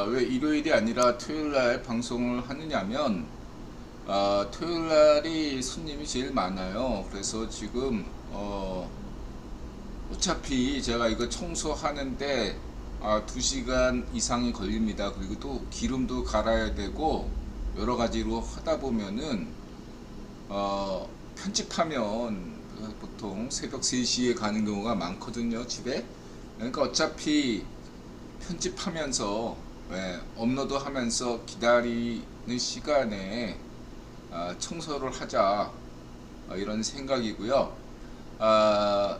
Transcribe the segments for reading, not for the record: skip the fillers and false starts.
왜 일요일이 아니라 토요일날 방송을 하느냐면, 토요일날이 손님이 제일 많아요. 그래서 지금, 어차피 제가 이거 청소하는데, 2시간 이상이 걸립니다. 그리고 또 기름도 갈아야 되고, 여러 가지로 하다 보면은, 편집하면 보통 새벽 3시에 가는 경우가 많거든요, 집에. 그러니까 어차피 편집하면서 업로드 하면서 기다리는 시간에 청소를 하자, 이런 생각이고요. 아,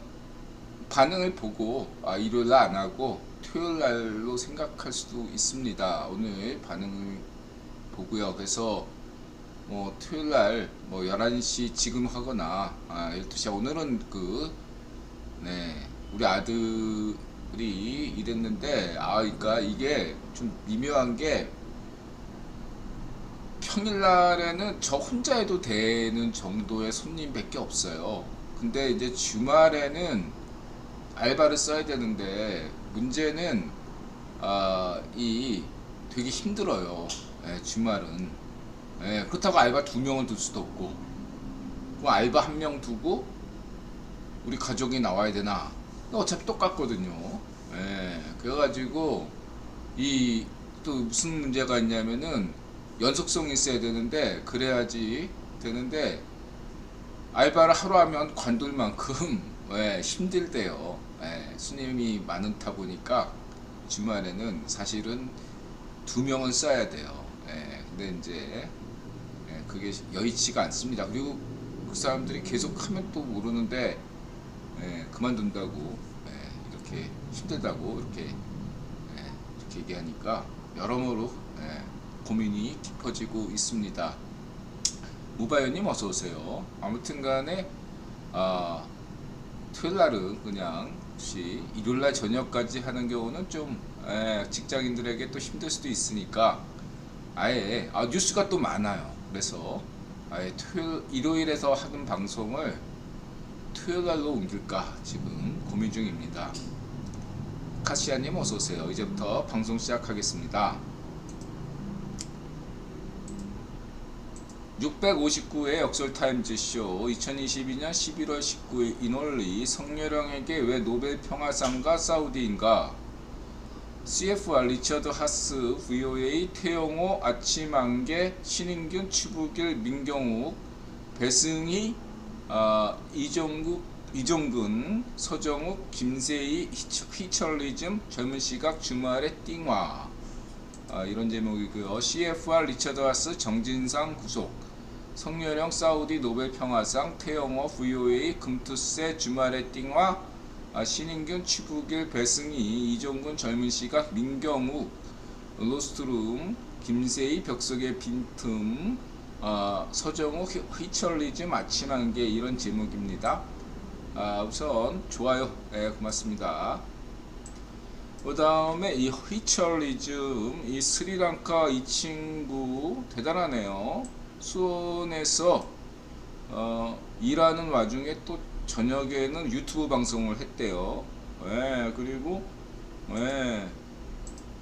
반응을 보고 일요일날 안 하고 토요일날로 생각할 수도 있습니다. 오늘 반응을 보고요. 그래서 뭐 토요일날 뭐 11시 지금 하거나 12시, 오늘은 우리 아들이 이랬는데, 그러니까 이게 좀 미묘한 게, 평일날에는 저 혼자 해도 되는 정도의 손님밖에 없어요. 근데 이제 주말에는 알바를 써야 되는데, 문제는 이 되게 힘들어요. 주말은. 그렇다고 알바 2명을 둘 수도 없고, 그럼 알바 1명 두고 우리 가족이 나와야 되나? 어차피 똑같거든요. 그래가지고 이 또 무슨 문제가 있냐면은, 연속성이 있어야 되는데, 그래야지 되는데, 알바를 하루 하면 관둘 만큼 힘들대요. 손님이 많다 보니까 주말에는 사실은 2명은 써야 돼요. 근데 이제 그게 여의치가 않습니다. 그리고 그 사람들이 계속 하면 또 모르는데, 그만둔다고, 이렇게 힘들다고 이렇게 얘기하니까 여러모로 고민이 깊어지고 있습니다. 무바요님 어서 오세요. 아무튼간에 토요일날은 그냥 혹시 일요일날 저녁까지 하는 경우는 좀 직장인들에게 또 힘들 수도 있으니까, 아예 뉴스가 또 많아요. 그래서 아예 일요일에서 하는 방송을 토요일날로 옮길까 지금 고민 중입니다. 카시아님 어서오세요. 이제부터 방송 시작하겠습니다. 659회 역설타임즈쇼, 2022년 11월 19일 이놀리. 성렬영에게 왜 노벨 평화상과 사우디인가? CFR 리처드 하스, VOA 태영호, 아침안개, 신인균, 추부길, 민경욱, 배승희, 이종근, 서정욱, 김세희, 휘철리즘, 젊은 시각, 주말의 띵화, 이런 제목이고요. CFR 리처드 하스, 정진상 구속, 성렬영 사우디 노벨 평화상, 태영호, VOA 금투세, 주말의 띵화, 신인균, 추부길, 배승희, 이종근, 젊은 시각, 민경욱, 로스트룸, 김세희, 벽속의 빈틈, 서정욱, 휘철리즘, 아침한개, 이런 제목입니다. 우선 좋아요, 고맙습니다. 그 다음에 이 휘철리즘, 이 스리랑카 이 친구 대단하네요. 수원에서 일하는 와중에 또 저녁에는 유튜브 방송을 했대요. 그리고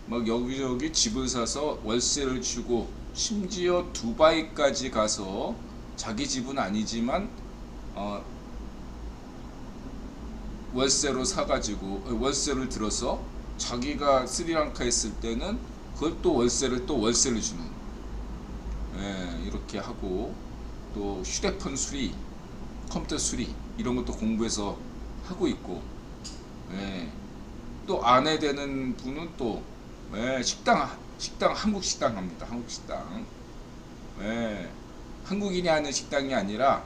막 여기저기 집을 사서 월세를 주고, 심지어 두바이까지 가서, 자기 집은 아니지만 월세로 사가지고, 월세를 들어서 자기가 스리랑카에 있을 때는 그걸 또 월세를 주는, 이렇게 하고, 또 휴대폰 수리, 컴퓨터 수리, 이런 것도 공부해서 하고 있고, 또 아내 되는 분은 또 식당, 한국 식당 합니다. 한국 식당. 한국인이 하는 식당이 아니라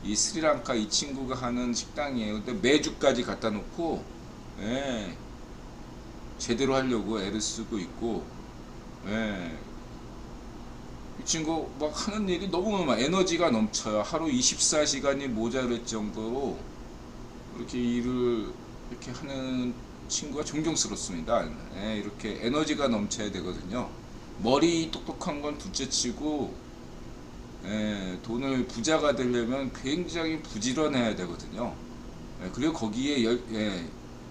이 스리랑카 이 친구가 하는 식당이에요. 근데 메주까지 갖다 놓고 제대로 하려고 애를 쓰고 있고, 이 친구 막 하는 일이 너무 에너지가 넘쳐요. 하루 24시간이 모자랄 정도로 이렇게 일을 이렇게 하는 친구가 존경스럽습니다. 이렇게 에너지가 넘쳐야 되거든요. 머리 똑똑한 건 둘째치고, 돈을 부자가 되려면 굉장히 부지런해야 되거든요. 그리고 거기에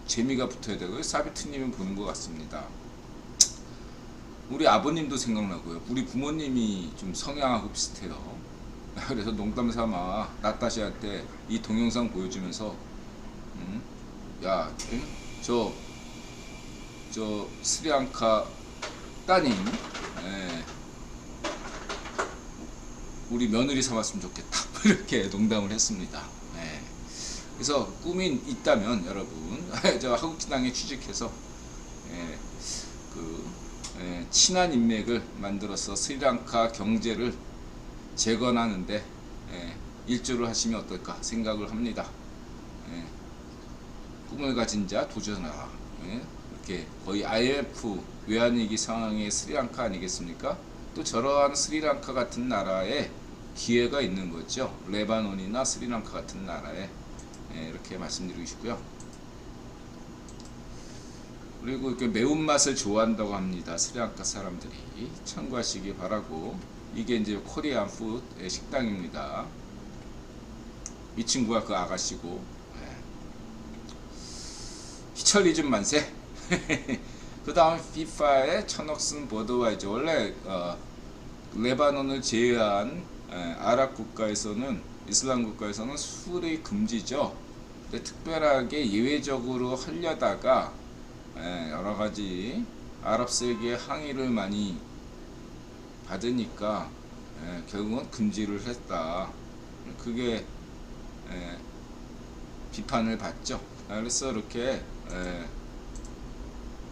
재미가 붙어야 되고요. 사비트님은 보는 것 같습니다. 우리 아버님도 생각나고요. 우리 부모님이 좀 성향하고 비슷해요. 그래서 농담 삼아 나타샤한테 이 동영상 보여주면서 야, 저 스리랑카 따님, 예, 우리 며느리 삼았으면 좋겠다. 이렇게 농담을 했습니다. 예. 그래서 꿈이 있다면 여러분, 저 한국진앙에 취직해서 예, 친한 인맥을 만들어서 스리랑카 경제를 재건하는데 일조를 하시면 어떨까 생각을 합니다. 예, 꿈을 가진 자 도전하라. 예, 이렇게 거의 IMF 외환위기 상황의 스리랑카 아니겠습니까? 또 저러한 스리랑카 같은 나라에 기회가 있는 거죠. 레바논이나 스리랑카 같은 나라에 이렇게 말씀드리고 싶고요. 그리고 이렇게 매운맛을 좋아한다고 합니다. 스리랑카 사람들이 참고하시기 바라고. 이게 이제 코리안 푸드의 식당입니다. 이 친구가 그 아가씨고. 히철리즘 만세. 그 다음 피파의 천억슨 버드와이저. 원래 레바논을 제외한 아랍 국가에서는, 이슬람 국가에서는 술이 금지죠. 근데 특별하게 예외적으로 하려다가 여러가지 아랍세계의 항의를 많이 받으니까 결국은 금지를 했다. 그게 비판을 받죠. 그래서 이렇게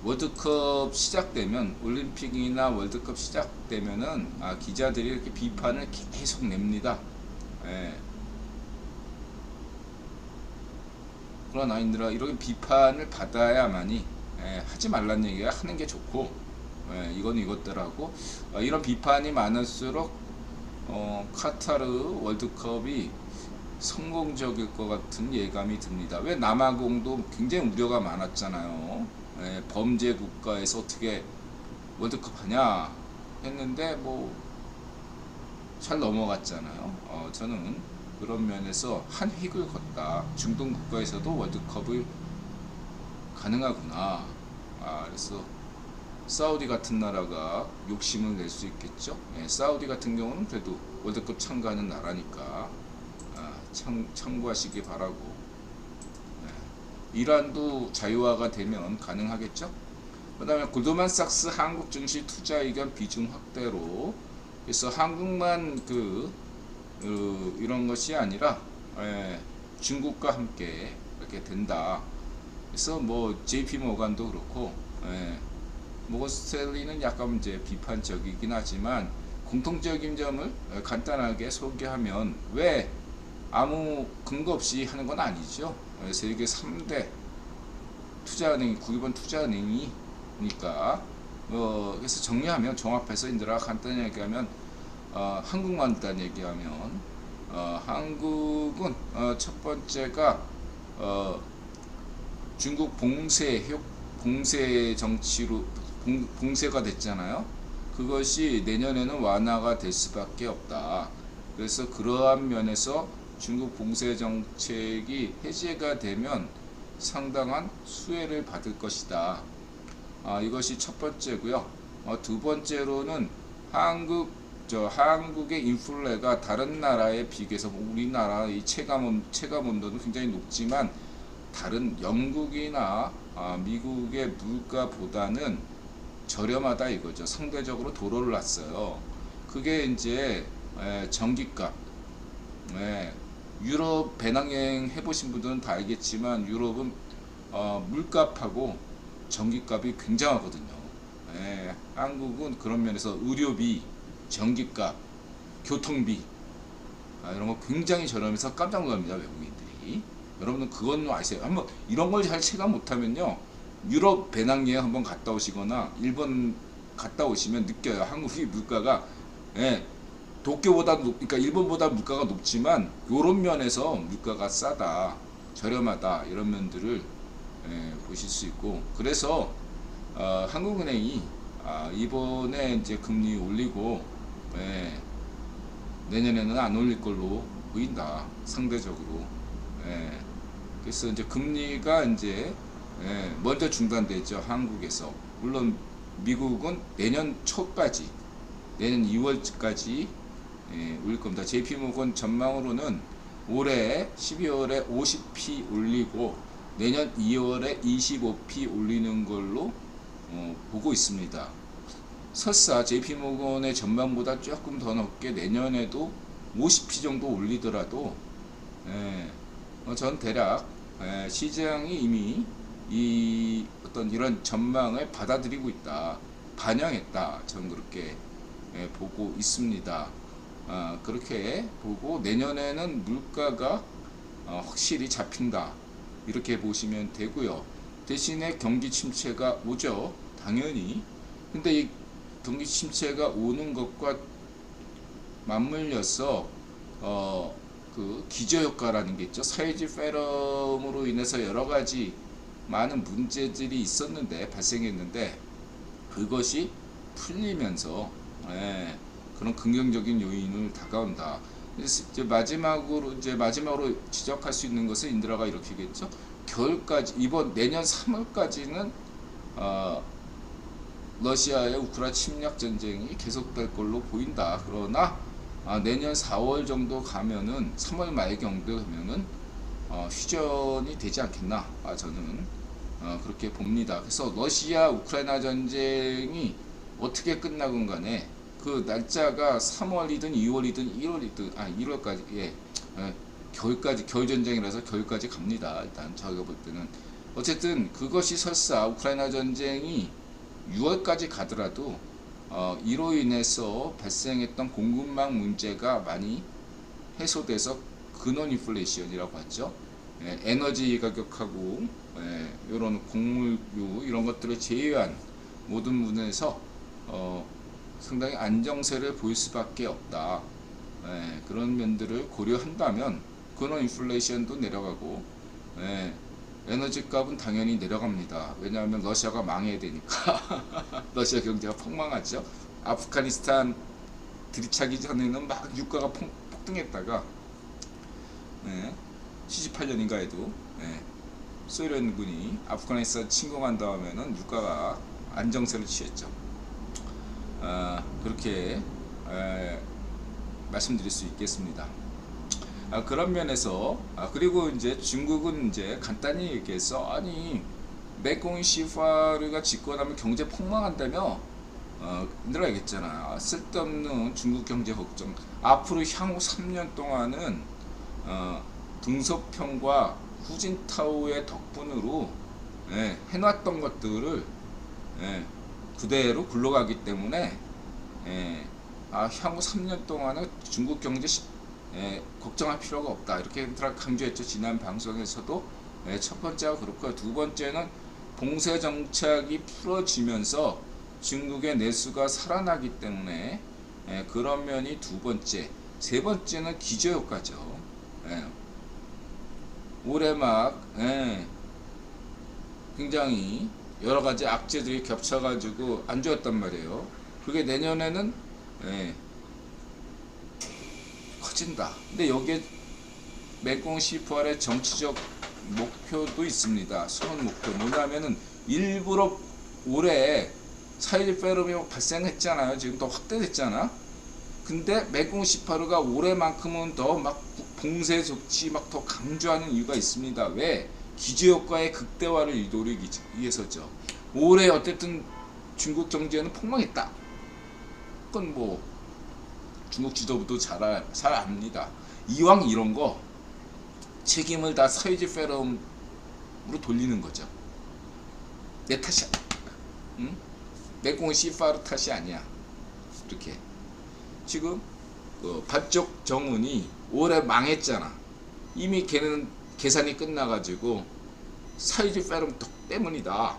월드컵 시작되면, 올림픽이나 월드컵 시작되면은 기자들이 이렇게 비판을 계속 냅니다. 그러나 아이들아, 이렇게 비판을 받아야만이 하지 말란 얘기가 하는 게 좋고, 이건 이것들하고 이런 비판이 많을수록 카타르 월드컵이 성공적일 것 같은 예감이 듭니다. 왜 남아공도 굉장히 우려가 많았잖아요. 범죄 국가에서 어떻게 월드컵 하냐 했는데 뭐 잘 넘어갔잖아요. 저는 그런 면에서 한 획을 걷다. 중동 국가에서도 월드컵을 가능하구나. 그래서 사우디 같은 나라가 욕심을 낼 수 있겠죠. 사우디 같은 경우는 그래도 월드컵 참가하는 나라니까 참고하시기 바라고. 이란도 자유화가 되면 가능하겠죠. 그 다음에 골드만삭스 한국 증시 투자 의견 비중 확대로, 그래서 한국만 이런 것이 아니라 중국과 함께 이렇게 된다. 그래서 뭐 JP 모간도 그렇고 모건 스탠리는 약간 이제 비판적이긴 하지만 공통적인 점을 간단하게 소개하면, 왜 아무 근거 없이 하는 건 아니죠. 세계 3대 투자은행, 국유본 투자은행이니까. 그래서 정리하면, 종합해서 인들아 간단히 얘기하면, 한국만 일단 얘기하면, 한국은 첫 번째가 중국 봉쇄 정치로 봉쇄가 됐잖아요. 그것이 내년에는 완화가 될 수밖에 없다. 그래서 그러한 면에서 중국 봉쇄 정책이 해제가 되면 상당한 수혜를 받을 것이다. 이것이 첫 번째고요. 두 번째로는 한국의 인플레가 다른 나라에 비교해서, 우리나라의 체감 온도는 굉장히 높지만 다른 영국이나 미국의 물가보다는 저렴하다 이거죠. 상대적으로 도로를 놨어요. 그게 이제 전기값. 유럽 배낭여행 해보신 분들은 다 알겠지만 유럽은 물값하고 전기값이 굉장하거든요. 한국은 그런 면에서 의료비, 전기값, 교통비 이런 거 굉장히 저렴해서 깜짝 놀랍니다, 외국인들이. 여러분은 그건 아세요? 한번 이런 걸 잘 체감 못하면요, 유럽 배낭여행 한번 갔다 오시거나 일본 갔다 오시면 느껴요. 한국의 물가가 도쿄보다 그러니까 일본보다 물가가 높지만 요런 면에서 물가가 싸다, 저렴하다, 이런 면들을 보실 수 있고. 그래서 한국은행이 이번에 이제 금리 올리고 내년에는 안 올릴 걸로 보인다, 상대적으로. 그래서 이제 금리가 이제 먼저 중단됐죠, 한국에서. 물론 미국은 내년 초까지, 내년 2월까지 올릴 겁니다. JP모건 전망으로는 올해 12월에 50p 올리고 내년 2월에 25p 올리는 걸로 보고 있습니다. 설사 JP모건의 전망보다 조금 더 높게 내년에도 50p 정도 올리더라도 전 대략 시장이 이미 이 어떤 이런 전망을 받아들이고 있다, 반영했다, 저는 그렇게 보고 있습니다. 그렇게 보고 내년에는 물가가 확실히 잡힌다, 이렇게 보시면 되고요. 대신에 경기 침체가 오죠, 당연히. 근데 이 경기 침체가 오는 것과 맞물려서 그 기저효과라는 게 있죠. 사이즈 페럼으로 인해서 여러 가지 많은 문제들이 있었는데, 발생했는데, 그것이 풀리면서 그런 긍정적인 요인을 다가온다. 이제 마지막으로 지적할 수 있는 것은 인드라가 이렇게겠죠. 겨울까지, 이번 내년 3월까지는 러시아의 우크라이나 침략 전쟁이 계속될 걸로 보인다. 그러나 내년 4월 정도 가면은, 3월 말 정도 가면은 휴전이 되지 않겠나, 저는 그렇게 봅니다. 그래서 러시아 우크라이나 전쟁이 어떻게 끝나건 간에 그 날짜가 3월이든 2월이든 1월이든 1월까지 겨울까지, 겨울 전쟁이라서 겨울까지 갑니다. 일단 저희가 볼 때는 어쨌든 그것이 설사 우크라이나 전쟁이 6월까지 가더라도 이로 인해서 발생했던 공급망 문제가 많이 해소돼서 근원 인플레이션이라고 하죠. 에너지 가격하고 이런 곡물류 이런 것들을 제외한 모든 부분에서 상당히 안정세를 보일 수밖에 없다. 그런 면들을 고려한다면 근원 인플레이션도 내려가고 에너지 값은 당연히 내려갑니다. 왜냐하면 러시아가 망해야 되니까. 러시아 경제가 폭망하죠. 아프가니스탄 들이차기 전에는 막 유가가 폭등했다가 78년인가에도 소련군이 아프가니스탄 침공한 다음에는 유가가 안정세를 취했죠. 그렇게 말씀드릴 수 있겠습니다. 그런 면에서 그리고 이제 중국은 이제 간단히 얘기해서, 아니 맥공이 시파르가 집권하면 경제 폭망한다며 인드라 얘기했잖아. 쓸데없는 중국 경제 걱정. 앞으로 향후 3년 동안은 등소평과 후진타오의 덕분으로 해놨던 것들을 그대로 굴러가기 때문에 향후 3년 동안은 중국 경제 걱정할 필요가 없다, 이렇게 강조했죠. 지난 방송에서도. 첫 번째가 그렇고요. 두 번째는 봉쇄 정책이 풀어지면서 중국의 내수가 살아나기 때문에 그런 면이 두 번째. 세 번째는 기저효과죠. 올해 막 굉장히 여러 가지 악재들이 겹쳐가지고 안 좋았단 말이에요. 그게 내년에는 커진다. 근데 여기에 맥공 시푸알의 정치적 목표도 있습니다. 수원 목표 뭐냐면은, 일부러 올해 사이즈 페럼이 발생했잖아요. 지금 더 확대됐잖아. 근데 맥공 시파르가 올해만큼은 더 막 봉쇄 조치 막 더 강조하는 이유가 있습니다. 왜? 기저효과의 극대화를 노리기 위해서죠. 올해 어쨌든 중국 경제는 폭망했다. 그건 뭐 중국 지도부도 잘 압니다. 이왕 이런 거 책임을 다 사이즈 페럼으로 돌리는 거죠. 내 탓이야. 응? 맥공 시파르 탓이 아니야. 이렇게 지금 반쪽 정운이 올해 망했잖아. 이미 걔는 계산이 끝나가지고 사이즈 페럼 때문이다.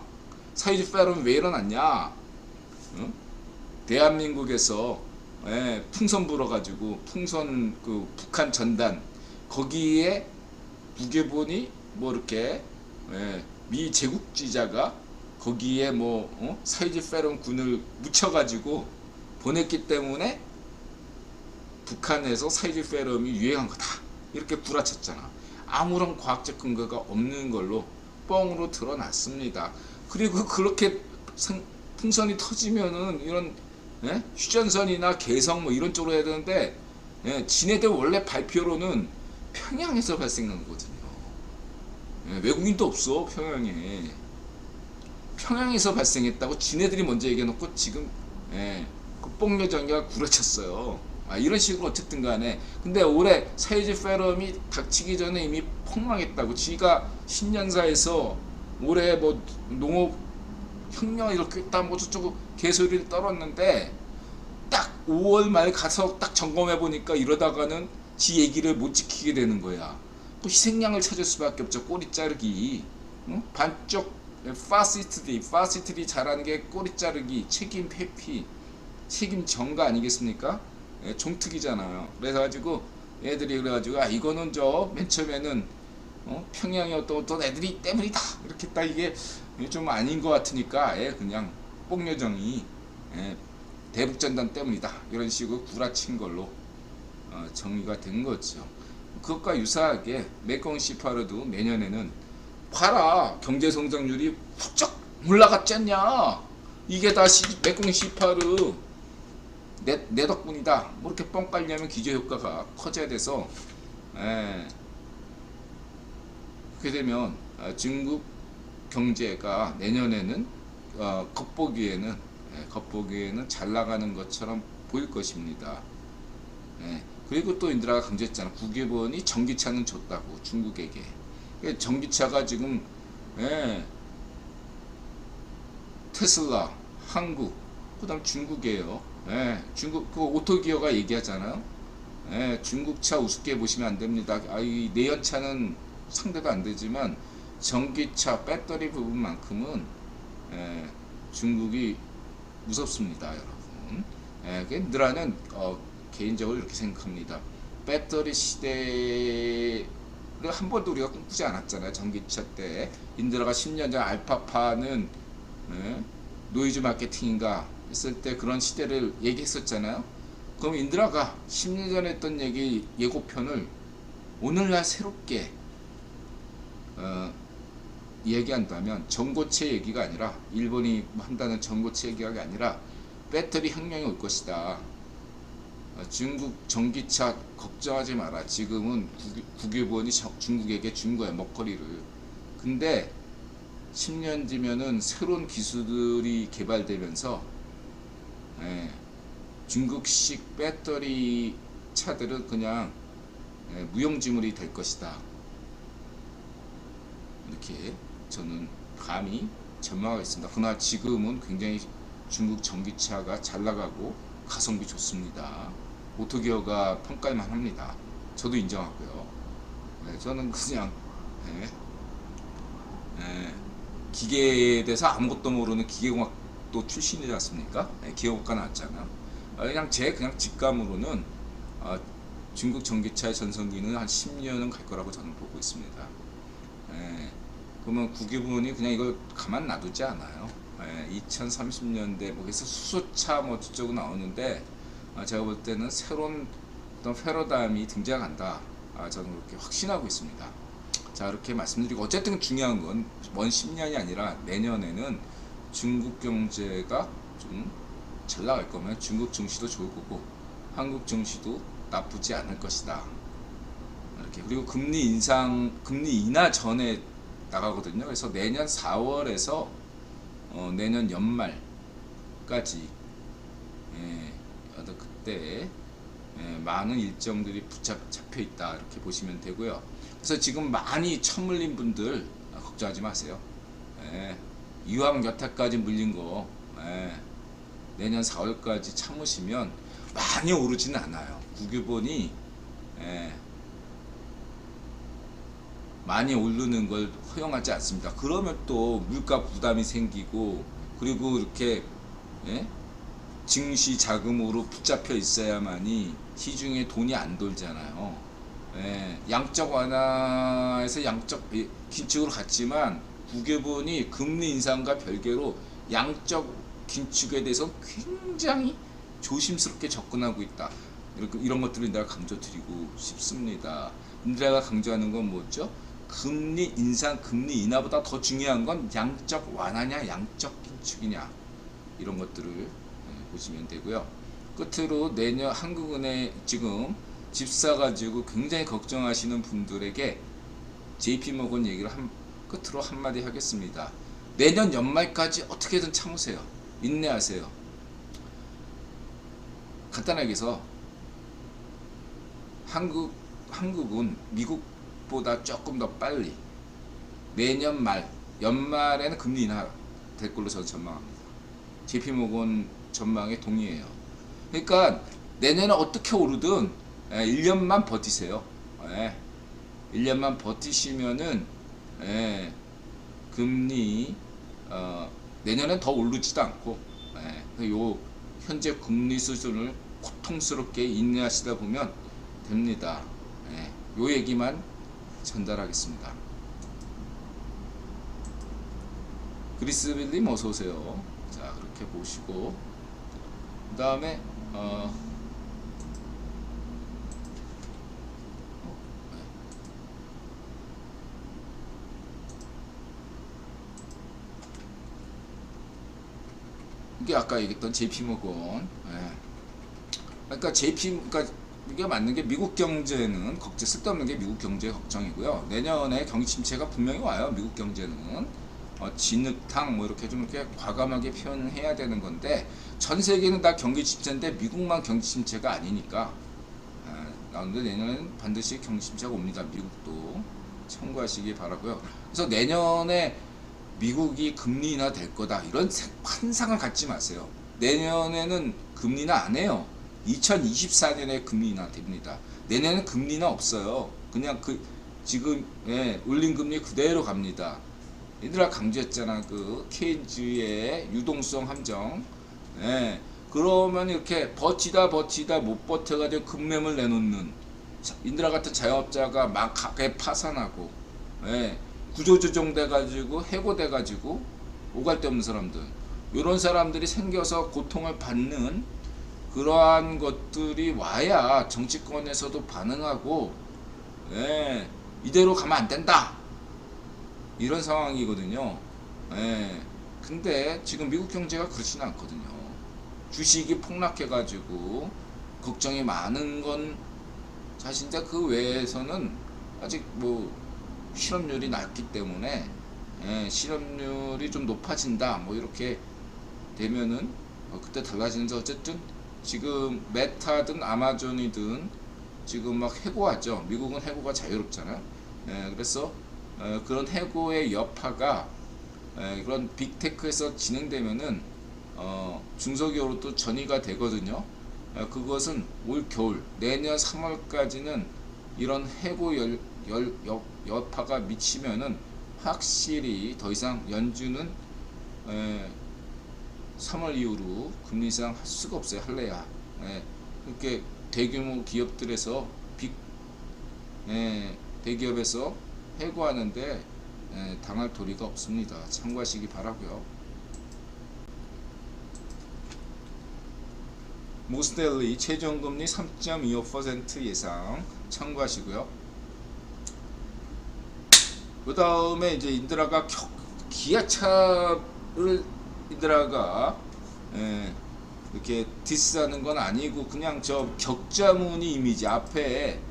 사이즈 페럼 왜 일어났냐? 응? 대한민국에서 풍선 불어가지고, 풍선 그 북한 전단 거기에 무게본이 뭐 이렇게 미 제국주의자가 거기에 사이즈 페럼 군을 묻혀가지고 보냈기 때문에 북한에서 사이즈 페럼이 유행한 거다, 이렇게 구라쳤잖아. 아무런 과학적 근거가 없는 걸로 뻥으로 드러났습니다. 그리고 그렇게 풍선이 터지면은 이런 휴전선이나 개성 뭐 이런 쪽으로 해야 되는데 지네들 원래 발표로는 평양에서 발생한 거거든요. 외국인도 없어 평양에. 평양에서 발생했다고 지네들이 먼저 얘기해놓고 지금 국뽕여정이가 구라쳤어요. 이런 식으로 어쨌든 간에 근데 올해 사회주의 포럼이 닥치기 전에 이미 폭망했다고. 지가 신년사에서 올해 뭐 농업 혁명 이렇게 했다 뭐 저쩌고 개소리를 떨었는데 딱 5월 말 가서 딱 점검해 보니까 이러다가는 지 얘기를 못 지키게 되는 거야. 또 희생양을 찾을 수밖에 없죠. 꼬리 자르기. 응? 반쪽 파시트리 잘하는 게 꼬리 자르기, 책임 회피, 책임 전가 아니겠습니까? 종특이잖아요. 그래가지고 애들이 그래가지고 이거는 저 맨 처음에는 평양이었던 애들이 때문이다 이렇게 딱 이게 좀 아닌 것 같으니까 그냥 뽕여정이 대북전단 때문이다 이런 식으로 구라친 걸로 정리가 된 거죠. 그것과 유사하게 메콩 시파르도 내년에는 봐라 경제성장률이 훌쩍 올라갔지 않냐. 이게 다 메콩 시파르 내 덕분이다. 뭐 이렇게 뻥 깔려면 기저효과가 커져야 돼서 그렇게 되면 중국 경제가 내년에는 겉보기에는 잘 나가는 것처럼 보일 것입니다. 그리고 또 인드라가 강조했잖아. 국외번이 전기차는 줬다고 중국에게. 전기차가 지금 테슬라, 한국, 그다음 중국이에요. 중국 그 오토기어가 얘기하잖아요. 중국차 우습게 보시면 안 됩니다. 이 내연차는 상대도 안 되지만 전기차 배터리 부분만큼은 중국이 무섭습니다, 여러분. 인드라는 개인적으로 이렇게 생각합니다. 배터리 시대를 한 번도 우리가 꿈꾸지 않았잖아요. 전기차 때 인드라가 10년 전 알파파는 노이즈 마케팅인가 했을 때 그런 시대를 얘기했었잖아요. 그럼 인드라가 10년 전에 했던 얘기 예고편을 오늘날 새롭게 얘기한다면 전고체 얘기가 아니라 일본이 한다는 전고체 얘기가 아니라 배터리 혁명이 올 것이다. 중국 전기차 걱정하지 마라. 지금은 국유본이 중국에게 준 거야 먹거리를. 근데 10년 뒤면은 새로운 기술들이 개발되면서 중국식 배터리 차들은 그냥 무용지물이 될 것이다. 이렇게 저는 감히 전망하겠습니다. 그러나 지금은 굉장히 중국 전기차가 잘 나가고 가성비 좋습니다. 오토기어가 평가만 합니다. 저도 인정하고요. 저는 그냥 기계에 대해서 아무것도 모르는 기계공학도 출신이지 않습니까? 기계공학과 나왔잖아요. 그냥 제 직감으로는 중국 전기차의 전성기는 한 10년은 갈 거라고 저는 보고 있습니다. 그러면 국유분이 그냥 이걸 가만 놔두지 않아요. 2030년대 뭐 그래서 수소차 뭐 저쪽으로 나오는데 제가 볼 때는 새로운 어떤 패러다임이 등장한다. 저는 그렇게 확신하고 있습니다. 자, 이렇게 말씀드리고 어쨌든 중요한 건 먼 10년이 아니라 내년에는 중국 경제가 좀 잘 나갈 거면 중국 증시도 좋을 거고 한국 증시도 나쁘지 않을 것이다. 이렇게. 그리고 금리 인하 전에 나가거든요. 그래서 내년 4월에서 내년 연말까지 그때 많은 일정들이 잡혀 있다 이렇게 보시면 되고요. 그래서 지금 많이 처물린 분들 걱정하지 마세요. 이왕 여태까지 물린 거 내년 4월까지 참으시면 많이 오르지는 않아요. 국유본이 많이 오르는 걸 허용하지 않습니다. 그러면 또 물가 부담이 생기고 그리고 이렇게 증시 자금으로 붙잡혀 있어야만이 시중에 돈이 안 돌잖아요. 양적 완화에서 양적 긴축으로 갔지만 국유본이 금리 인상과 별개로 양적 긴축에 대해서 굉장히 조심스럽게 접근하고 있다. 이런 것들을 내가 강조드리고 싶습니다. 내가 강조하는 건 뭐죠? 금리 인상, 금리 인하보다 더 중요한 건 양적 완화냐, 양적 긴축이냐. 이런 것들을 보시면 되고요. 끝으로 내년 한국은행 지금 집 사가지고 굉장히 걱정하시는 분들에게 JP모건 얘기를 끝으로 한마디 하겠습니다. 내년 연말까지 어떻게든 참으세요. 인내하세요. 간단하게 해서 한국은 미국보다 조금 더 빨리 내년 연말에는 금리 인하 될 걸로 저는 전망합니다. JP모건 전망에 동의해요. 그러니까 내년에 어떻게 오르든 1년만 버티세요. 1년만 버티시면은 금리 내년엔 더 오르지도 않고 요 현재 금리 수준을 고통스럽게 인내하시다 보면 됩니다. 요 얘기만 전달하겠습니다. 그리스빌님 어서오세요. 자, 그렇게 보시고 그 다음에 이게 아까 얘기했던 JP모건. 그러니까 그러니까 이게 맞는 게 미국 경제는 쓸데없는 게 미국 경제 걱정이고요. 내년에 경기 침체가 분명히 와요. 미국 경제는 진흙탕 뭐 이렇게 좀 이렇게 과감하게 표현을 해야 되는 건데 전 세계는 다 경기 침체인데 미국만 경기 침체가 아니니까 나오는데 내년에는 반드시 경기 침체가 옵니다. 미국도 참고하시기 바라고요. 그래서 내년에 미국이 금리 인하 될 거다 이런 환상을 갖지 마세요. 내년에는 금리 인하 안 해요. 2024년에 금리 인하 됩니다. 내년에는 금리 인하 없어요. 그냥 지금 올린 금리 그대로 갑니다. 얘들아 강조했잖아. 그 케인즈의 유동성 함정. 그러면 이렇게 버티다 못 버텨가지고 급매물 내놓는 인드라 같은 자영업자가 막 가게 파산하고 구조조정 돼가지고 해고돼가지고 오갈 데 없는 사람들, 이런 사람들이 생겨서 고통을 받는 그러한 것들이 와야 정치권에서도 반응하고 이대로 가면 안 된다 이런 상황이거든요. 근데 지금 미국 경제가 그렇지는 않거든요. 주식이 폭락해가지고 걱정이 많은 건 사실인데 그 외에서는 아직 뭐 실업률이 낮기 때문에 실업률이 좀 높아진다 뭐 이렇게 되면은 그때 달라지는데 어쨌든 지금 메타든 아마존이든 지금 막 해고하죠. 미국은 해고가 자유롭잖아요. 그래서 그런 해고의 여파가 그런 빅테크에서 진행되면은 중소기업으로 전이가 되거든요. 그것은 올 겨울 내년 3월까지는 이런 해고 여파가 미치면은 확실히 더 이상 연준은 3월 이후로 금리 인상 할 수가 없어요. 할래야. 그렇게 대규모 기업들에서 대기업에서 해고하는데 당할 도리가 없습니다. 참고하시기 바라고요. 모스델리 최종금리 3.25% 예상 참고하시고요. 그 다음에 이제 인드라가 기아차를 인드라가 이렇게 디스하는 건 아니고 그냥 저 격자무늬 이미지 앞에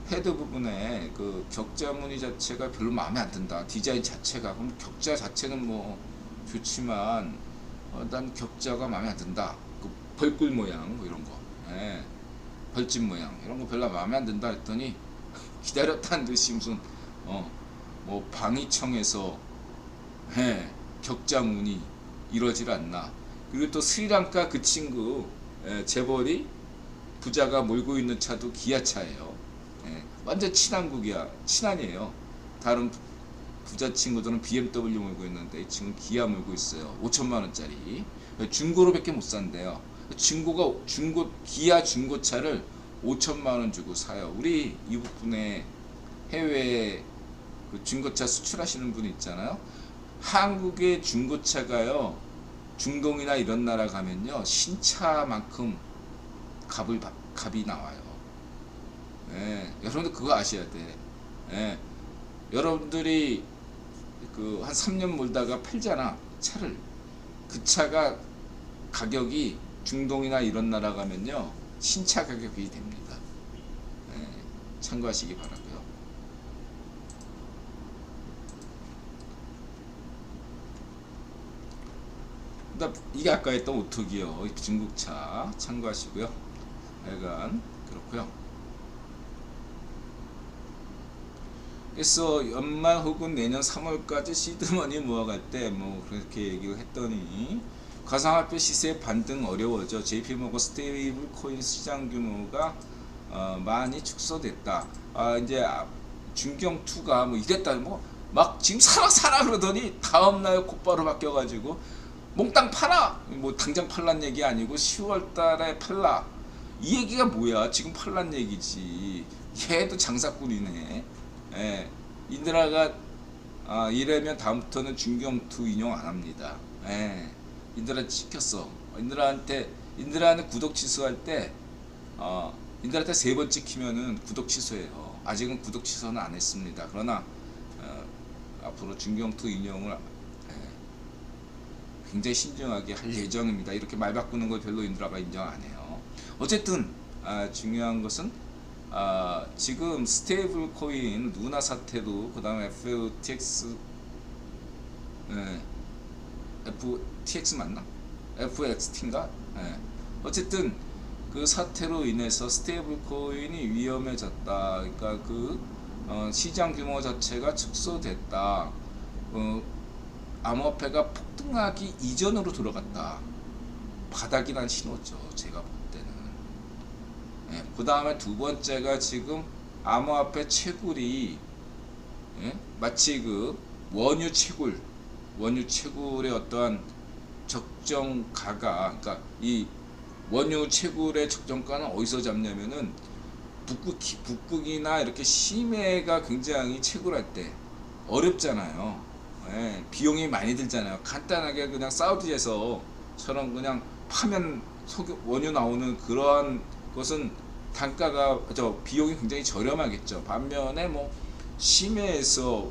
헤드 부분에 그 격자무늬 자체가 별로 마음에 안 든다. 디자인 자체가. 그럼 격자 자체는 뭐 좋지만 난 격자가 마음에 안 든다. 그 벌꿀 모양 뭐 이런 거, 벌집 모양 이런 거 별로 마음에 안 든다 했더니 기다렸다는 듯이 무슨 뭐 방위청에서 격자문이 이러질 않나. 그리고 또 스리랑카 그 친구 재벌이 부자가 몰고 있는 차도 기아차예요. 완전 친한이에요. 다른 부자 친구들은 BMW 몰고 있는데 이 친구는 기아 몰고 있어요. 5천만 원짜리 중고로밖에 못 산대요. 기아 중고차를 5천만 원 주고 사요. 우리 이북분에 해외에 그 중고차 수출하시는 분 있잖아요. 한국의 중고차가요, 중동이나 이런 나라 가면요 신차만큼 값이 나와요. 여러분들 그거 아셔야 돼. 여러분들이 그 한 3년 몰다가 팔잖아 차를. 그 차가 가격이 중동이나 이런 나라 가면요 신차 가격이 됩니다. 예, 참고하시기 바라고요. 이게 아까 했던 오토기어 중국차 참고하시고요. 약간 그렇고요. 그래서 연말 혹은 내년 3월까지 시드머니 모아갈 때 뭐 그렇게 얘기를 했더니 가상화폐 시세 반등 어려워져. JP모건 스테이블 코인 시장 규모가 많이 축소됐다. 이제 중경2가 뭐 이랬다 뭐 막 지금 사라 그러더니 다음날 곧바로 바뀌어가지고 몽땅 팔아! 뭐 당장 팔란 얘기 아니고 10월 달에 팔라. 이 얘기가 뭐야? 지금 팔란 얘기지. 얘도 장사꾼이네. 예. 인드라가 이래면 다음부터는 중경2 인용 안 합니다. 예. 인드라 시켰어. 인드라는 구독 취소할 때 인드라한테 3번 찍히면은 구독 취소해요. 아직은 구독 취소는 안 했습니다. 그러나 앞으로 중경2 인용을 굉장히 신중하게 할 예정입니다. 이렇게 말 바꾸는 걸 별로 인드라가 인정 안 해요. 어쨌든 중요한 것은 지금 스테이블 코인 루나 사태도 그 다음에 FTX 맞나? FXT인가? 어쨌든 그 사태로 인해서 스테이블 코인이 위험해졌다. 그러니까 시장 규모 자체가 축소됐다. 암호화폐가 폭등하기 이전으로 들어갔다. 바닥이란 신호죠. 제가 볼 때는. 그 다음에 두 번째가 지금 암호화폐 채굴이 마치 원유 채굴의 어떠한 적정가가, 그러니까 이 원유 채굴의 적정가는 어디서 잡냐면은 북극이나 이렇게 심해가 굉장히 채굴할 때 어렵잖아요. 비용이 많이 들잖아요. 간단하게 그냥 사우디에서처럼 그냥 파면 원유 나오는 그러한 것은 단가가 비용이 굉장히 저렴하겠죠. 반면에 뭐 심해에서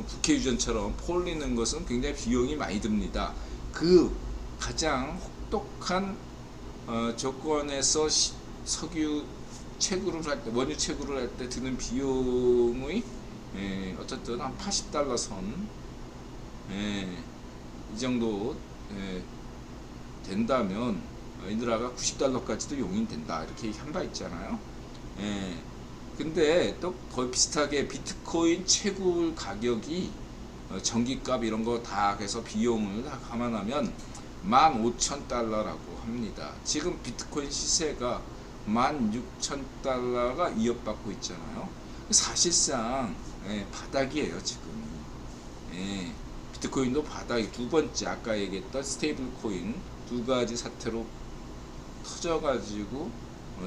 북해 유전처럼 폴리는 것은 굉장히 비용이 많이 듭니다. 그 가장 혹독한 조건에서 석유 채굴을 할 때, 원유 채굴을 할 때 드는 비용의 어쨌든 한 $80 선, 이 정도 된다면 인드라가 $90까지도 용인된다 이렇게 한 바 있잖아요. 근데 또 거의 비슷하게 비트코인 채굴 가격이 전기값 이런 거 다 해서 비용을 다 감안하면 $15,000라고 합니다. 지금 비트코인 시세가 $16,000가 위협받고 있잖아요. 사실상 바닥이에요 지금. 비트코인도 바닥이 두 번째 아까 얘기했던 스테이블 코인 두 가지 사태로 터져가지고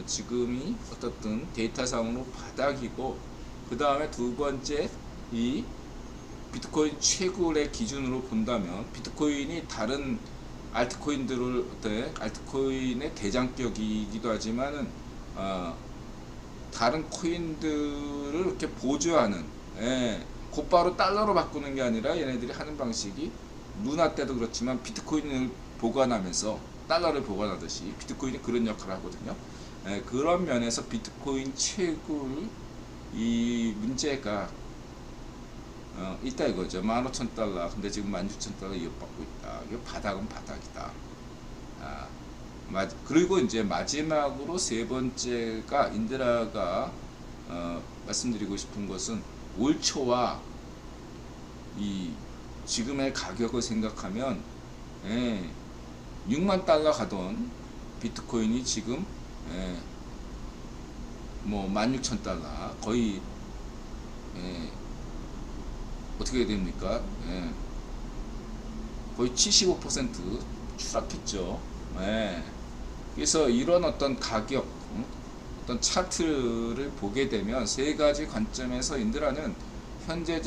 지금이 어떻든 데이터상으로 바닥이고, 그 다음에 두 번째 이 비트코인 채굴의 기준으로 본다면 비트코인이 다른 알트코인의 대장격이기도 하지만은 다른 코인들을 이렇게 보조하는, 곧바로 달러로 바꾸는 게 아니라 얘네들이 하는 방식이 루나 때도 그렇지만 비트코인을 보관하면서 달러를 보관하듯이 비트코인이 그런 역할을 하거든요. 그런 면에서 비트코인 채굴 이 문제가 있다 이거죠. $15,000. 근데 지금 $16,000 위협받고 있다. 이거 바닥은 바닥이다. 그리고 이제 마지막으로 세 번째가 인드라가 말씀드리고 싶은 것은 올 초와 이 지금의 가격을 생각하면 $60,000 가던 비트코인이 지금 뭐 $16,000 거의 어떻게 됩니까? 거의 75% 추락했죠. 그래서 이런 어떤 가격, 어떤 차트를 보게 되면 세 가지 관점에서 인드라는 현재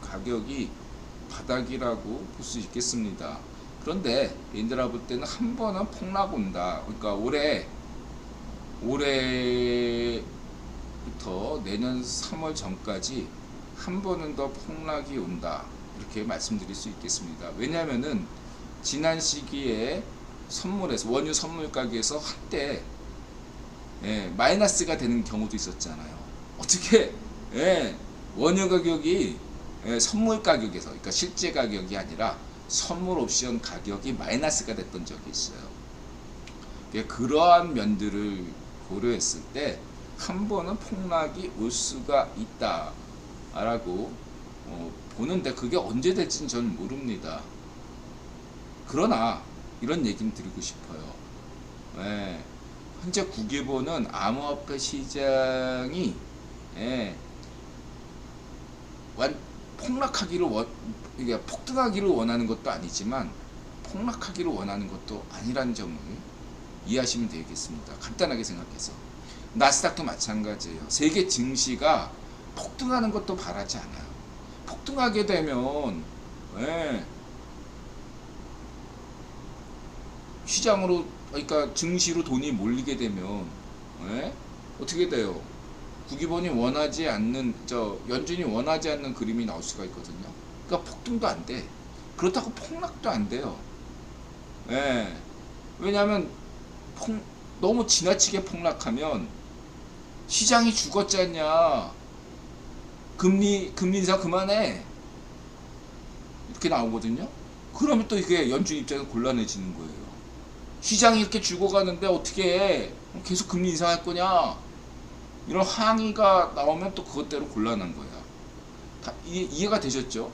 가격이 바닥이라고 볼 수 있겠습니다. 그런데 인드라 볼 때는 한 번은 폭락 온다. 그러니까 올해부터 내년 3월 전까지 한 번은 더 폭락이 온다. 이렇게 말씀드릴 수 있겠습니다. 왜냐하면은 지난 시기에 선물에서 원유 선물 가격에서 한때 마이너스가 되는 경우도 있었잖아요. 어떻게 원유 가격이 선물 가격에서, 그러니까 실제 가격이 아니라 선물 옵션 가격이 마이너스가 됐던 적이 있어요. 그러한 면들을 고려했을 때 한 번은 폭락이 올 수가 있다라고 보는데, 그게 언제 될지는 저는 모릅니다. 그러나 이런 얘기는 드리고 싶어요. 현재 국외보는 암호화폐 시장이 폭락하기를 폭등하기를 원하는 것도 아니지만 폭락하기를 원하는 것도 아니라는 점을 이해하시면 되겠습니다. 간단하게 생각해서 나스닥도 마찬가지예요. 세계 증시가 폭등하는 것도 바라지 않아요. 폭등하게 되면 시장으로, 그러니까 증시로 돈이 몰리게 되면 어떻게 돼요? 국위본이 원하지 않는, 연준이 원하지 않는 그림이 나올 수가 있거든요. 그러니까 폭등도 안 돼. 그렇다고 폭락도 안 돼요. 왜냐하면 너무 지나치게 폭락하면 시장이 죽었지 않냐, 금리 인상 그만해, 이렇게 나오거든요. 그러면 또 이게 연준 입장에서 곤란해지는 거예요. 시장이 이렇게 죽어가는데 어떻게 계속 금리 인상할 거냐, 이런 항의가 나오면 또 그것대로 곤란한 거야. 이해가 되셨죠?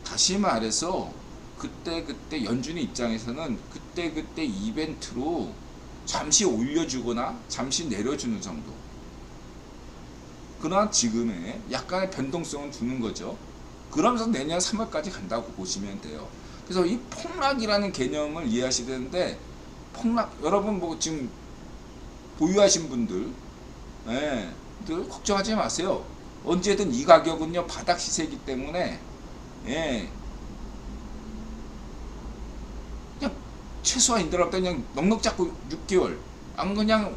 다시 말해서 그때 연준의 입장에서는 그때 이벤트로 잠시 올려주거나 잠시 내려주는 정도, 그러나 지금의 약간의 변동성은 주는 거죠. 그러면서 내년 3월까지 간다고 보시면 돼요. 그래서 이 폭락이라는 개념을 이해하셔야 되는데, 여러분 뭐 지금 보유하신 분들 늘 걱정하지 마세요. 언제든 이 가격은요 바닥 시세이기 때문에 그냥 최소한 인더라보다 그냥 넉넉 잡고 6개월, 안 그냥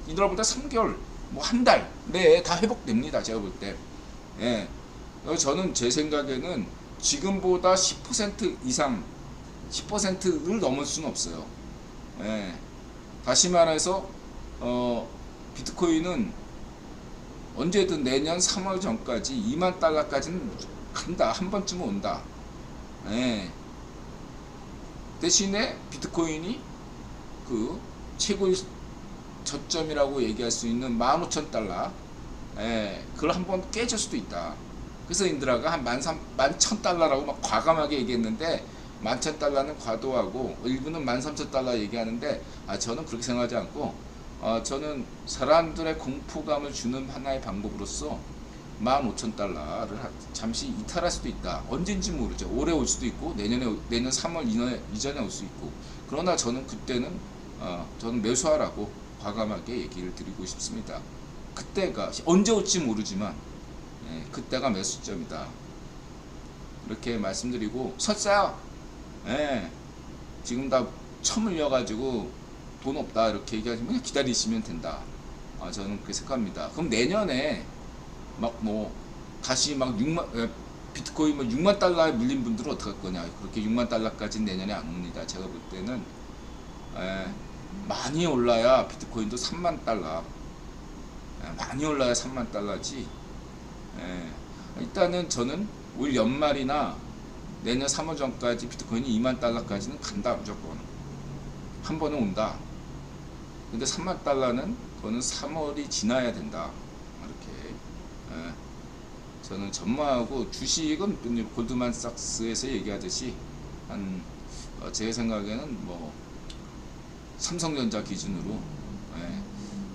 인더라보다 3개월, 뭐 한 달 내에 다 회복됩니다. 제가 볼 때. 저는 제 생각에는 지금보다 10% 이상, 10%를 넘을 수는 없어요. 다시 말해서 비트코인은 언제든 내년 3월 전까지 2만 달러까지는 간다. 한 번쯤은 온다. 대신에 비트코인이 그 최고의 저점이라고 얘기할 수 있는 15,000달러, 그걸 한번 깨질 수도 있다. 그래서 인드라가 한 11,000달러라고 막 과감하게 얘기했는데, 11,000달러는 과도하고 일부는 13,000달러 얘기하는데, 저는 그렇게 생각하지 않고, 저는 사람들의 공포감을 주는 하나의 방법으로서 15,000달러를 잠시 이탈할 수도 있다. 언젠지 모르죠. 올해 올 수도 있고 내년 3월 이전에 올 수 있고. 그러나 저는 그때는 저는 매수하라고 과감하게 얘기를 드리고 싶습니다. 그때가 언제 올지 모르지만 그때가 매수점이다. 이렇게 말씀드리고, 설사 지금 다 처물려가지고 돈 없다 이렇게 얘기하시면 그냥 기다리시면 된다. 저는 그렇게 생각합니다. 그럼 내년에 다시 비트코인 6만 달러에 물린 분들은 어떡할 거냐. 그렇게 6만 달러까지는 내년에 안 옵니다. 제가 볼 때는 많이 올라야 비트코인도 3만 달러, 많이 올라야 3만 달러지. 일단은 저는 올 연말이나 내년 3월 전까지 비트코인이 2만 달러까지는 간다. 무조건 한 번은 온다. 근데 3만 달러는 그거는 3월이 지나야 된다. 이렇게 저는 전망하고, 주식은 골드만삭스에서 얘기하듯이 제 생각에는 삼성전자 기준으로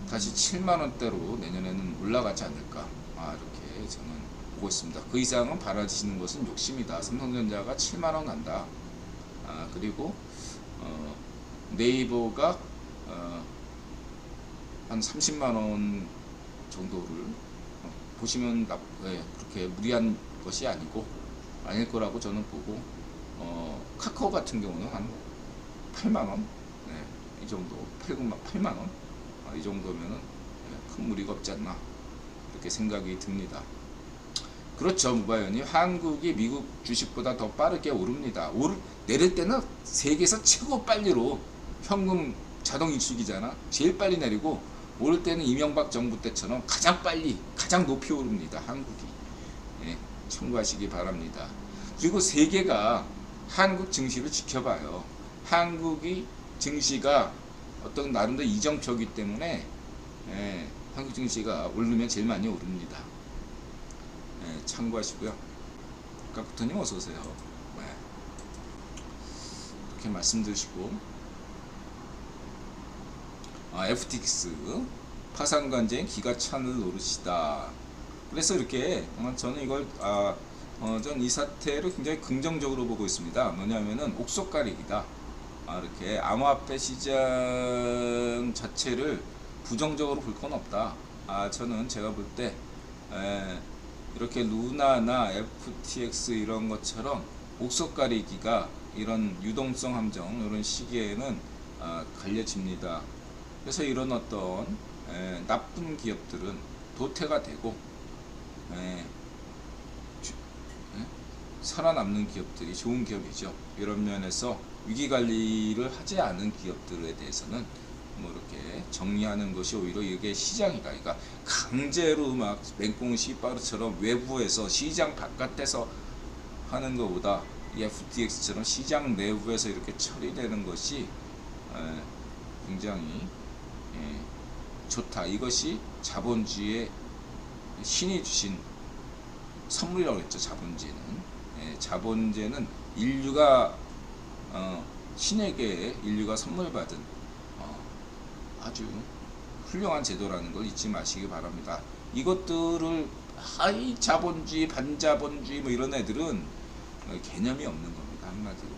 다시 7만원대로 내년에는 올라가지 않을까, 이렇게 저는 보고 있습니다. 그 이상은 바라시는 것은 욕심이다. 삼성전자가 7만원 간다. 그리고 네이버가 한 30만원 정도를 보시면 그렇게 무리한 것이 아닐 거라고 저는 보고, 카카오 같은 경우는 한 8만원, 이 정도, 8만원, 이 정도면은 큰 무리가 없지 않나, 이렇게 생각이 듭니다. 그렇죠, 무바연님. 한국이 미국 주식보다 더 빠르게 오릅니다. 내릴 때는 세계에서 최고 빨리로 현금 자동 인출기잖아. 제일 빨리 내리고 오를 때는 이명박 정부 때처럼 가장 빨리, 가장 높이 오릅니다. 한국이. 예, 참고하시기 바랍니다. 그리고 세계가 한국 증시를 지켜봐요. 한국이 증시가 어떤 나름대로 이정표이기 때문에 예, 한국 증시가 오르면 제일 많이 오릅니다. 예, 참고하시고요. 까꾸터님 어서오세요. 네. 이렇게 말씀드리시고 FTX 파산관제인 기가찬을 노릇이다. 그래서 이렇게 저는 이걸 전 이 사태를 굉장히 긍정적으로 보고 있습니다. 뭐냐면은 옥석가리기다. 이렇게 암호화폐 시장 자체를 부정적으로 볼 건 없다. 저는 제가 볼 때 이렇게 루나나 FTX 이런 것처럼 옥석가리기가 이런 유동성 함정 이런 시기에는 갈려집니다. 그래서 이런 어떤 나쁜 기업들은 도태가 되고 살아남는 기업들이 좋은 기업이죠. 이런 면에서 위기관리를 하지 않은 기업들에 대해서는 뭐 이렇게 정리하는 것이 오히려 이게 시장이다. 그러니까 강제로 막 맹꽁 씨바르처럼 외부에서 시장 바깥에서 하는 것보다 이 FTX처럼 시장 내부에서 이렇게 처리되는 것이 굉장히 좋다. 이것이 자본주의의 신이 주신 선물이라고 했죠. 자본주의는. 자본주의는 인류가 신에게 인류가 선물 받은 아주 훌륭한 제도라는 걸 잊지 마시기 바랍니다. 이것들을 하이 자본주의, 반자본주의 뭐 이런 애들은 개념이 없는 겁니다. 한마디로.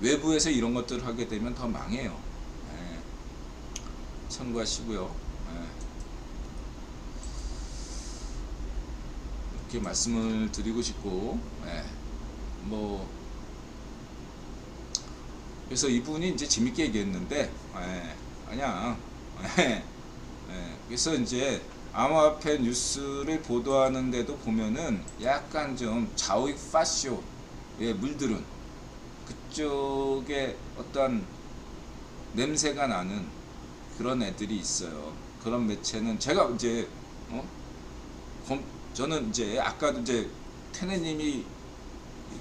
외부에서 이런 것들을 하게 되면 더 망해요. 참고하시고요. 이렇게 말씀을 드리고 싶고, 뭐 그래서 이분이 이제 재밌게 얘기했는데, 그냥 그래서 이제 암호화폐 뉴스를 보도하는데도 보면은 약간 좀 좌익 파쇼에 물들은 그쪽에 어떤 냄새가 나는 그런 애들이 있어요. 그런 매체는 제가 이제 저는 이제 아까도 이제 테네님이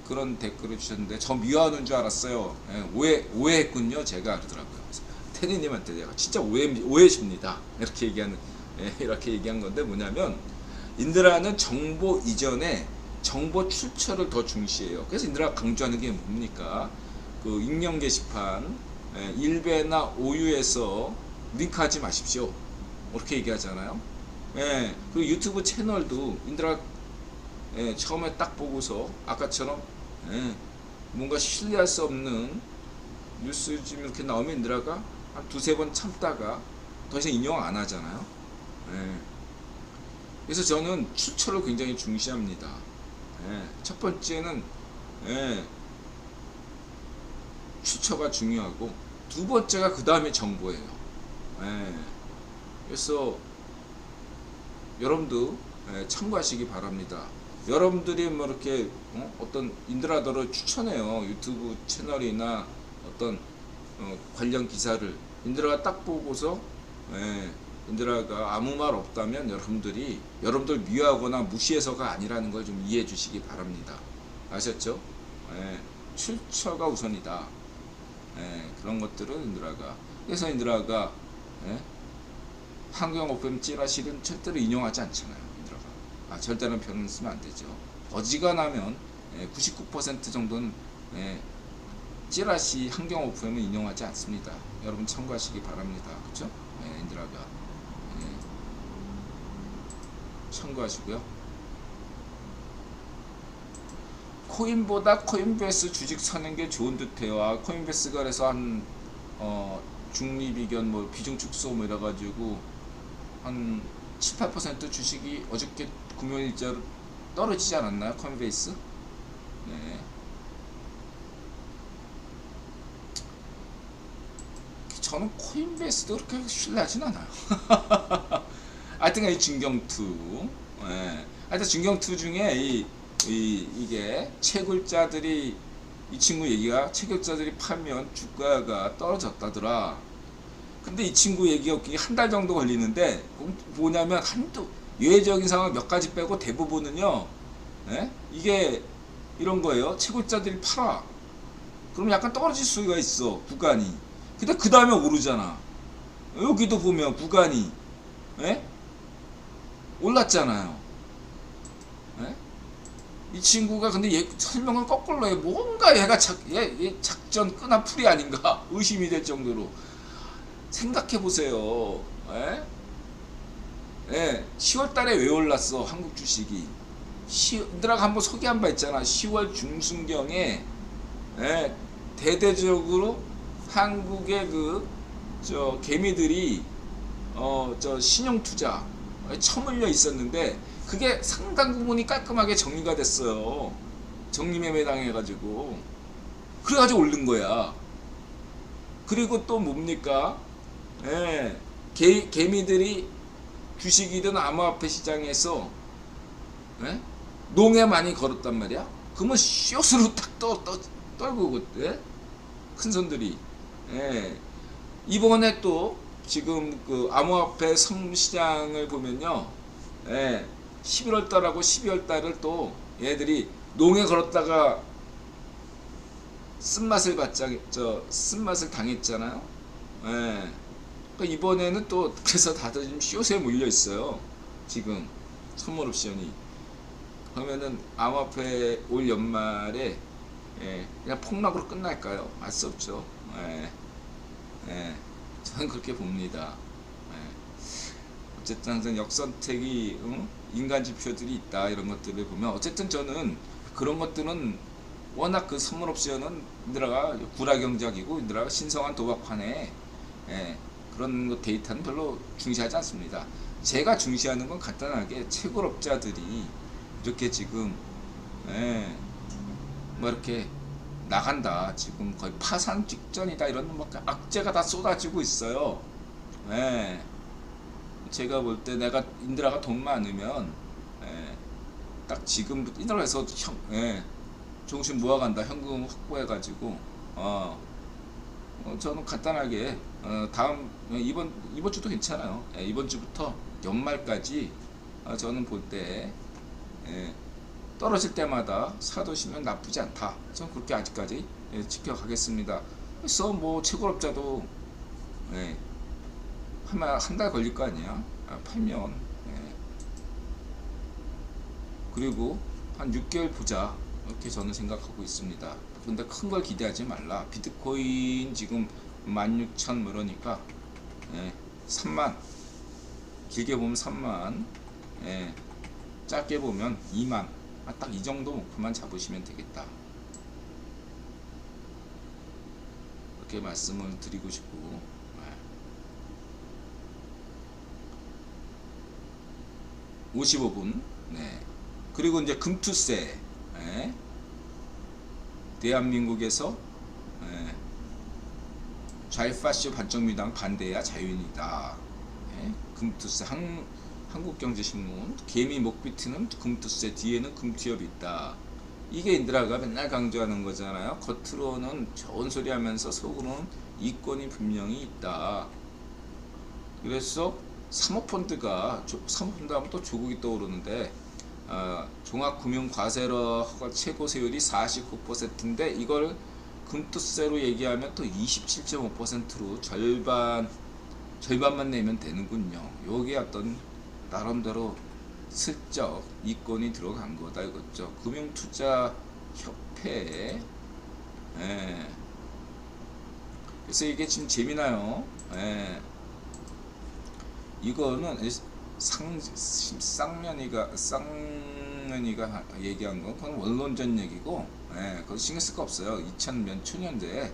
그런 댓글을 주셨는데 저 미워하는 줄 알았어요. 오해했군요. 제가 그러더라고요. 테네님한테 내가 진짜 오해십니다. 이렇게 얘기한 건데 뭐냐면 인드라는 정보 이전에 정보 출처를 더 중시해요. 그래서 인드라가 강조하는 게 뭡니까? 그 익명 게시판 일베나 오유에서 링크하지 마십시오. 이렇게 얘기하잖아요. 그리고 유튜브 채널도 인드라 처음에 딱 보고서 아까처럼 뭔가 신뢰할 수 없는 뉴스 좀 이렇게 나오면 인드라가 한 두세 번 참다가 더 이상 인용 안 하잖아요. 그래서 저는 출처를 굉장히 중시합니다. 첫 번째는 출처가 중요하고 두 번째가 그 다음에 정보예요. 그래서 여러분도 참고하시기 바랍니다. 여러분들이 뭐 이렇게 어떤 인드라더를 추천해요. 유튜브 채널이나 어떤 관련 기사를 인드라가 딱 보고서 인드라가 아무 말 없다면 여러분들 미워하거나 무시해서가 아니라는 걸 좀 이해해 주시기 바랍니다. 아셨죠? 출처가 우선이다. 그런 것들은 인드라가 그래서 인드라가 한국형 오프M 찌라시는 절대로 인용하지 않잖아요. 인드라가 절대로 표현을 쓰면 안 되죠. 어지간하면 99% 정도는 찌라시 한경 오프M은 인용하지 않습니다. 여러분 참고하시기 바랍니다. 그렇죠? 인드라가 참고하시고요. 코인보다 코인베이스 주식 사는 게 좋은 듯해요. 코인베이스가 그래서 한 중립이견 뭐 비중 축소 뭐 이래가지고 한 18% 주식이 어저께 금요일자로 떨어지지 않았나요? 코인베이스? 저는 코인베이스도 그렇게 신뢰하진 않아요. 하여튼 이 진경투 하여튼 중경투 중에 이게 채굴자들이 이 친구 얘기가 채굴자들이 파면 주가가 떨어졌다더라. 근데 이 친구 얘기가 한 달 정도 걸리는데 뭐냐면 한두 예외적인 상황 몇 가지 빼고 대부분은요, 예? 이게 이런 거예요. 채굴자들이 팔아. 그럼 약간 떨어질 수가 있어, 구간이. 근데 그 다음에 오르잖아. 여기도 보면 구간이, 예? 올랐잖아요. 예? 이 친구가 근데 설명을 거꾸로 해. 뭔가 얘가 얘 작전 끈앞풀이 아닌가 의심이 될 정도로. 생각해 보세요. 예? 예, 10월 달에 왜 올랐어? 한국 주식이. 얘들아 한번 소개한 바 있잖아. 10월 중순경에, 예, 대대적으로 한국의 개미들이 신용 투자 처물려 있었는데 그게 상당 부분이 깔끔하게 정리가 됐어요. 정리매매 당해가지고. 그래가지고 오른 거야. 그리고 또 뭡니까? 예, 개미들이 주식이든 암호화폐 시장에서, 예? 농에 많이 걸었단 말이야. 그러면 숏으로 탁 떨고, 예? 큰 손들이. 예. 이번에 또 지금 그 암호화폐 시장을 보면요, 예, 11월 달하고 12월 달을 또 얘들이 농에 걸었다가 쓴맛을 쓴맛을 당했잖아요. 예. 그러니까 이번에는 또 그래서 다들 지금 숏에 몰려 있어요. 지금 선물 옵션이. 그러면은 암호화폐 올 연말에, 예, 그냥 폭락으로 끝날까요? 알 수 없죠. 예. 예. 저는 그렇게 봅니다. 예. 어쨌든 항상 역선택이, 인간 지표들이 있다 이런 것들을 보면 어쨌든 저는 그런 것들은 워낙 그 선물 옵션은 인들아가 구라경작이고 인들아가 신성한 도박판에, 예, 그런 데이터는 별로 중시하지 않습니다. 제가 중시하는 건 간단하게 채굴업자들이 이렇게 지금, 예, 뭐 이렇게 나간다, 지금 거의 파산 직전이다 이런 막 악재가 다 쏟아지고 있어요. 예. 제가 볼 때 내가 인드라가 돈 많으면, 예, 딱 지금부터 인드라에서 예, 조금씩 모아간다. 현금 확보해가지고 저는 간단하게 다음 이번 주도 괜찮아요. 예, 이번 주부터 연말까지 저는 볼 때, 예, 떨어질 때마다 사두시면 나쁘지 않다. 저는 그렇게 아직까지, 예, 지켜가겠습니다. 그래서 뭐 채굴업자도, 예, 한 달 걸릴 거 아니야. 팔면, 예, 그리고 한 6개월 보자. 이렇게 저는 생각하고 있습니다. 근데 큰 걸 기대하지 말라. 비트코인 지금 16,000 그러니까, 예, 3만, 길게 보면 3만, 예, 짧게 보면 2만, 딱 이 정도 목표만 잡으시면 되겠다. 이렇게 말씀을 드리고 싶고, 55분. 네. 그리고 이제 금투세, 예, 대한민국에서, 예, 좌파쇼 반정미당 반대야 자유인이다. 예, 금투세. 한국경제신문. 개미 목비트는 금투세, 뒤에는 금투협이 있다. 이게 인드라가 맨날 강조하는 거잖아요. 겉으로는 좋은 소리 하면서 속으로는 이권이 분명히 있다. 그래서 사모펀드가, 사모펀드 하면 또 조국이 떠오르는데, 종합금융과세로 최고 세율이 49%인데 이걸 금투세로 얘기하면 또 27.5%로 절반만 내면 되는군요. 요게 어떤 나름대로 슬쩍 이권이 들어간 거다 이거죠. 금융투자협회. 예. 그래서 이게 지금 재미나요. 예. 이거는 쌍면이가 얘기한 건 그건 원론전 얘기고, 예, 그거 신경 쓸 거 없어요. 2000몇 초년대에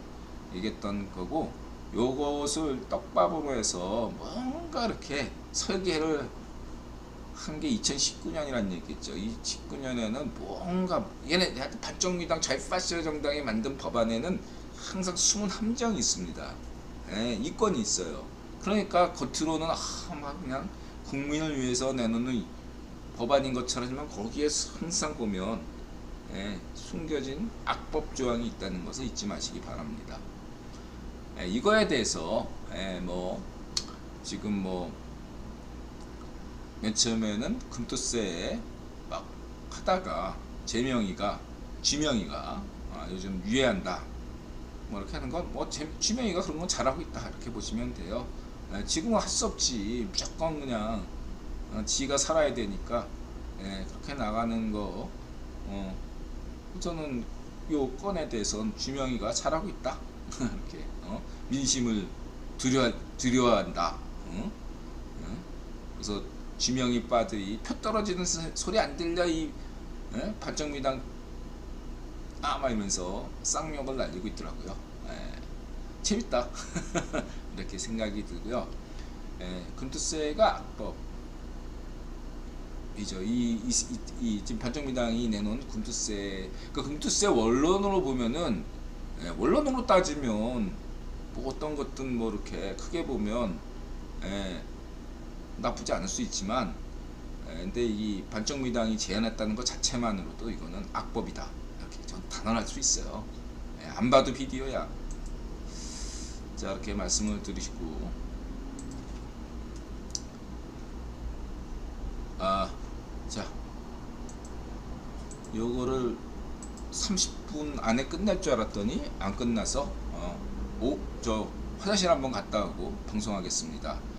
얘기했던 거고, 요것을 떡밥으로 해서 뭔가 이렇게 설계를 한 게 2019년이란 얘기겠죠. 이 19년에는 뭔가 얘네 반정미당 좌파쇼 정당이 만든 법안에는 항상 숨은 함정이 있습니다. 예, 이권이 있어요. 그러니까 겉으로는 막 그냥 국민을 위해서 내놓는 법안인 것처럼 거기에 항상 보면 숨겨진 악법 조항이 있다는 것을 잊지 마시기 바랍니다. 이거에 대해서 뭐 지금 뭐 맨 처음에는 금토세에 막 하다가 쥐명이가 요즘 유예한다 뭐 이렇게 하는 건 뭐 쥐명이가 그런 건 잘하고 있다 이렇게 보시면 돼요. 지금은 할 수 없지. 무조건 그냥 지가 살아야 되니까 그렇게 나가는 거 저는 요 건에 대해서는 쥐명이가 잘하고 있다 이렇게 민심을 두려워한다. 그래서 쥐명이 빠들이 표 떨어지는 소리 안 들려 이 반정미당 막 이러면서 쌍욕을 날리고 있더라고요. 재밌다 이렇게 생각이 들고요. 금투세가 악법 이죠. 지금 반정미당이 내놓은 금투세, 그 금투세 원론으로 보면은 원론으로 따지면 뭐 어떤 것든 뭐 이렇게 크게 보면 나쁘지 않을 수 있지만 근데 이 반정미당이 제안했다는 것 자체만으로도 이거는 악법이다 이렇게 전 단언할 수 있어요. 안 봐도 비디오야. 자 이렇게 말씀을 드리시고 자 요거를 30분 안에 끝날 줄 알았더니 안 끝나서 저 화장실 한번 갔다 오고 방송하겠습니다.